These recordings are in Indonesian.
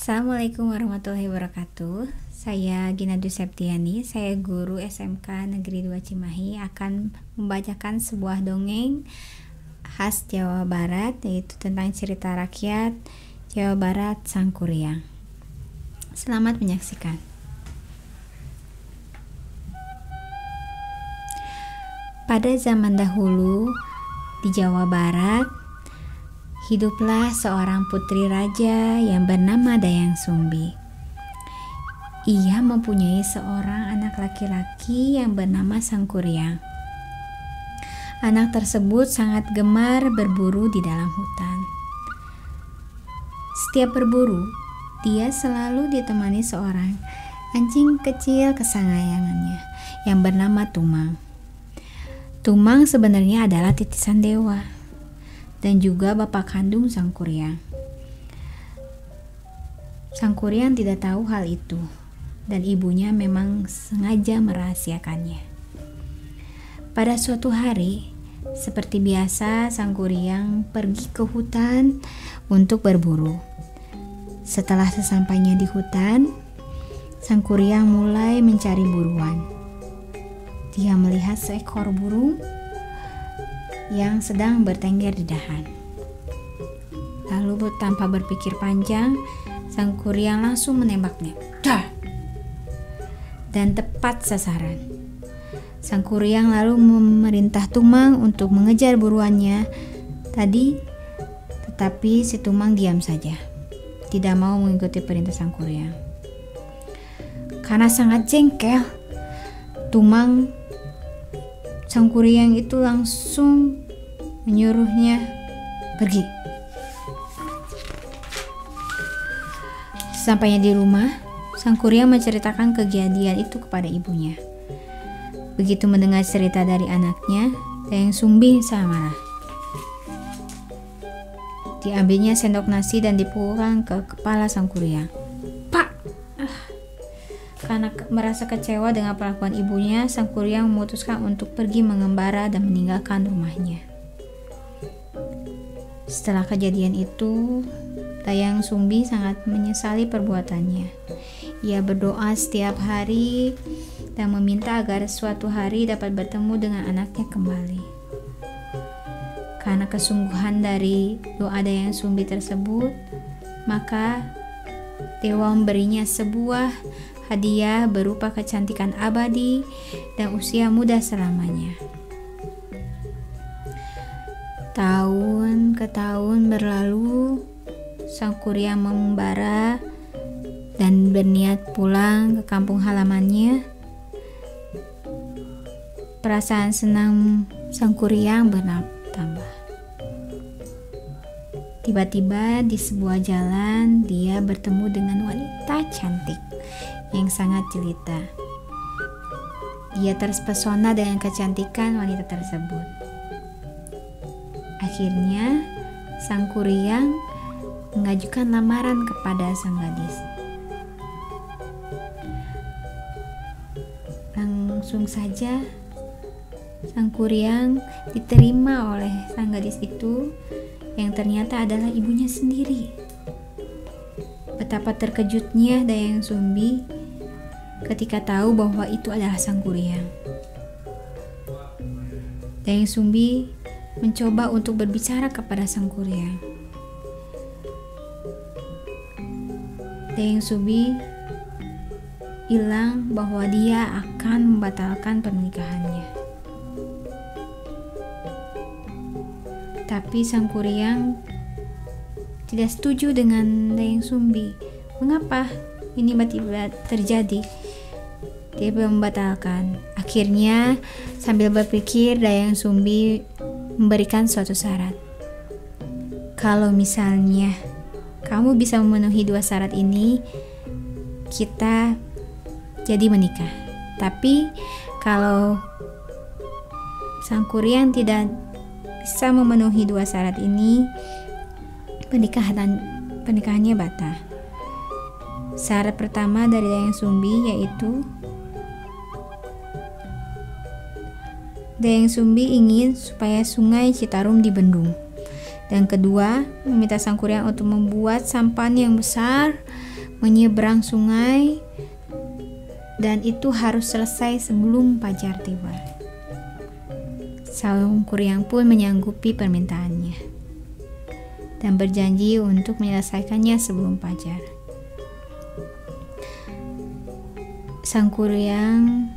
Assalamualaikum warahmatullahi wabarakatuh. Saya Gina Dwi Septiani, saya guru SMK Negeri 2 Cimahi, akan membacakan sebuah dongeng khas Jawa Barat, yaitu tentang cerita rakyat Jawa Barat Sangkuriang. Selamat menyaksikan. Pada zaman dahulu di Jawa Barat, hiduplah seorang putri raja yang bernama Dayang Sumbi. Ia mempunyai seorang anak laki-laki yang bernama Sangkuriang. Anak tersebut sangat gemar berburu di dalam hutan. Setiap berburu, dia selalu ditemani seorang anjing kecil kesayangannya yang bernama Tumang. Tumang sebenarnya adalah titisan dewa dan juga bapak kandung Sangkuriang. Sangkuriang tidak tahu hal itu, dan ibunya memang sengaja merahasiakannya. Pada suatu hari, seperti biasa, Sangkuriang pergi ke hutan untuk berburu. Setelah sesampainya di hutan, Sangkuriang mulai mencari buruan. Dia melihat seekor burung yang sedang bertengger di dahan. Lalu tanpa berpikir panjang, Sangkuriang langsung menembaknya. Dah! Dan tepat sasaran. Sangkuriang lalu memerintah Tumang untuk mengejar buruannya tetapi si Tumang diam saja, tidak mau mengikuti perintah Sangkuriang. Karena sangat jengkel, Sangkuriang itu langsung menyuruhnya pergi. Sampainya di rumah, Sangkuriang menceritakan kejadian itu kepada ibunya. Begitu mendengar cerita dari anaknya, Dayang Sumbi sangat marah. Diambilnya sendok nasi dan dipukulkan ke kepala Sangkuriang. Pak! Karena merasa kecewa dengan perlakuan ibunya, Sangkuriang memutuskan untuk pergi mengembara dan meninggalkan rumahnya. Setelah kejadian itu, Dayang Sumbi sangat menyesali perbuatannya. Ia berdoa setiap hari dan meminta agar suatu hari dapat bertemu dengan anaknya kembali. Karena kesungguhan dari doa Dayang Sumbi tersebut, maka dewa memberinya sebuah hadiah berupa kecantikan abadi dan usia muda selamanya. Tahun ke tahun berlalu, Sangkuriang mengembara dan berniat pulang ke kampung halamannya. Perasaan senang Sangkuriang bertambah. Tiba-tiba di sebuah jalan dia bertemu dengan wanita cantik yang sangat jelita. Dia terpesona dengan kecantikan wanita tersebut. Akhirnya Sangkuriang mengajukan lamaran kepada sang gadis. Langsung saja Sangkuriang diterima oleh sang gadis itu, yang ternyata adalah ibunya sendiri. Betapa terkejutnya Dayang Sumbi ketika tahu bahwa itu adalah Sangkuriang. Dayang Sumbi mencoba untuk berbicara kepada Sangkuriang. Dayang Sumbi bilang bahwa dia akan membatalkan pernikahannya. Tapi Sangkuriang tidak setuju dengan Dayang Sumbi. Mengapa ini tiba-tiba terjadi? Dia membatalkan. Akhirnya sambil berpikir, Dayang Sumbi memberikan suatu syarat. Kalau misalnya kamu bisa memenuhi dua syarat ini, kita jadi menikah. Tapi kalau Sangkuriang tidak bisa memenuhi dua syarat ini, pernikahannya batal. Syarat pertama dari Dayang Sumbi yaitu Dayang Sumbi ingin supaya sungai Citarum dibendung. Dan kedua, meminta Sangkuriang untuk membuat sampan yang besar menyeberang sungai, dan itu harus selesai sebelum fajar tiba. Sangkuriang pun menyanggupi permintaannya dan berjanji untuk menyelesaikannya sebelum fajar. Sangkuriang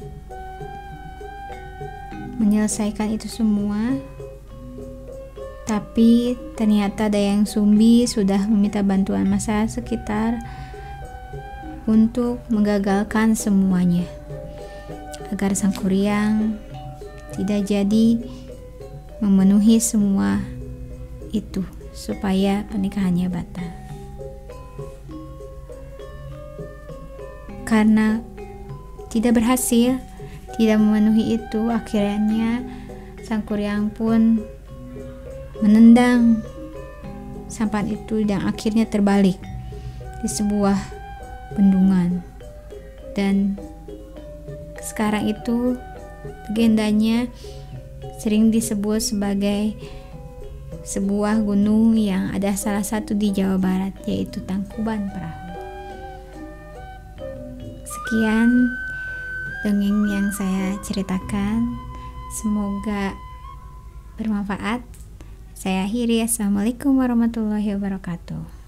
menyelesaikan itu semua, tapi ternyata Dayang Sumbi sudah meminta bantuan masyarakat sekitar untuk menggagalkan semuanya, agar Sangkuriang tidak jadi memenuhi semua itu supaya pernikahannya batal. Karena tidak berhasil, tidak memenuhi itu, akhirnya Sangkuriang pun menendang sampan itu dan akhirnya terbalik di sebuah bendungan. Dan sekarang itu legendanya sering disebut sebagai sebuah gunung yang ada salah satu di Jawa Barat, yaitu Tangkuban Perahu. Sekian dongeng yang saya ceritakan, semoga bermanfaat. Saya akhiri. Assalamualaikum warahmatullahi wabarakatuh.